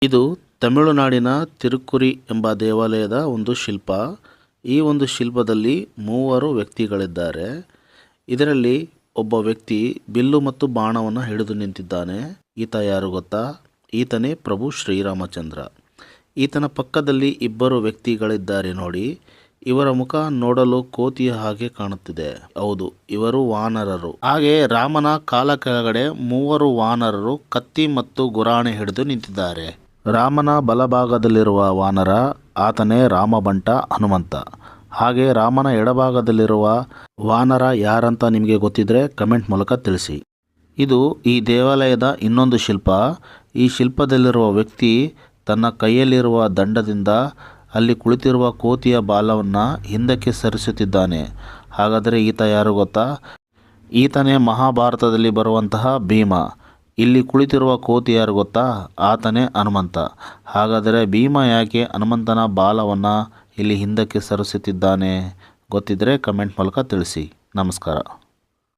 ಇದು ತಮಿಳುನಾಡಿನ ತಿರುಕ್ಕುರಿ ಎಂಬ ದೇವಾಲಯದ ಒಂದು ಶಿಲ್ಪ. ಈ ಒಂದು ಶಿಲ್ಪದಲ್ಲಿ 3 ವ್ಯಕ್ತಿಗಳಿದ್ದಾರೆ. ಇದರಲ್ಲಿ ಒಬ್ಬ ವ್ಯಕ್ತಿ ಬಿಲ್ಲು ಮತ್ತು ಬಾಣವನ್ನು ಹಿಡಿದು ನಿಂತಿದ್ದಾನೆ. ಈತ ಯಾರು ಗೊತ್ತಾ? ಈತನೇ ಪ್ರಭು ಶ್ರೀರಾಮಚಂದ್ರ. ಈತನ ಪಕ್ಕದಲ್ಲಿ 2 ವ್ಯಕ್ತಿಗಳಿದ್ದಾರೆ ನೋಡಿ. ಇವರ ಮುಖ ನೋಡಲು ಕೋತಿಯ ಹಾಗೆ ಕಾಣುತ್ತಿದೆ. ಹೌದು, ಇವರು ವಾನರರು. ಹಾಗೆ ರಾಮನ ಕಾಲ ಕೆಳಗಡೆ 3 ವಾನರರು ಕತ್ತಿ ಮತ್ತು ಗುರಾಣಿ ಹಿಡಿದು ನಿಂತಿದ್ದಾರೆ. ರಾಮನ ಬಲಭಾಗದಲ್ಲಿರುವ ವಾನರ ಆತನೇ ರಾಮಬಂಟ ಹನುಮಂತ. ಹಾಗೆ ರಾಮನ ಎಡಭಾಗದಲ್ಲಿರುವ ವಾನರ ಯಾರಂತ ನಿಮಗೆ ಗೊತ್ತಿದ್ರೆ ಕಮೆಂಟ್ ಮೂಲಕ ತಿಳಿಸಿ. ಇದು ಈ ದೇವಾಲಯದ ಇನ್ನೊಂದು ಶಿಲ್ಪ. ಈ ಶಿಲ್ಪದಲ್ಲಿರುವ ವ್ಯಕ್ತಿ ತನ್ನ ಕೈಯಲ್ಲಿರುವ ದಂಡದಿಂದ ಅಲ್ಲಿ ಕುಳಿತಿರುವ ಕೋತಿಯ ಬಾಲವನ್ನು ಹಿಂದಕ್ಕೆ ಸರಿಸುತ್ತಿದ್ದಾನೆ. ಹಾಗಾದರೆ ಈತ ಯಾರು ಗೊತ್ತಾ? ಈತನೇ ಮಹಾಭಾರತದಲ್ಲಿ ಬರುವಂತಹ ಭೀಮ. ಇಲ್ಲಿ ಕುಳಿತಿರುವ ಕೋತಿ ಯಾರು ಗೊತ್ತಾ? ಆತನೇ ಹನುಮಂತ. ಹಾಗಾದರೆ ಭೀಮ ಯಾಕೆ ಹನುಮಂತನ ಬಾಲವನ್ನು ಇಲ್ಲಿ ಹಿಂದಕ್ಕೆ ಸರಿಸುತ್ತಿದ್ದಾನೆ? ಗೊತ್ತಿದ್ದರೆ ಕಮೆಂಟ್ ಮೂಲಕ ತಿಳಿಸಿ. ನಮಸ್ಕಾರ.